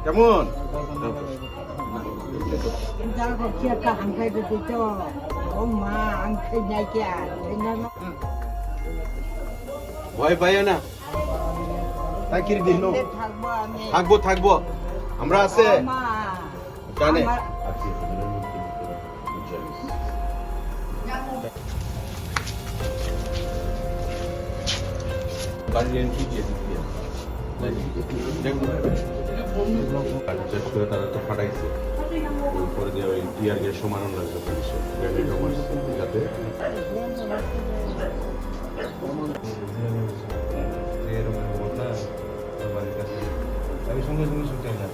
কেমন? ভয় পাইও না, তাই কি দিন থাকবো থাকবো আমরা আছে জানে। শেষ করে তারা তো ফাটাইছে, পরে দিয়ে ওই টিয়ার গ্যাস সমানো লাগবে যাতে আমি সঙ্গে সঙ্গে শুনতে না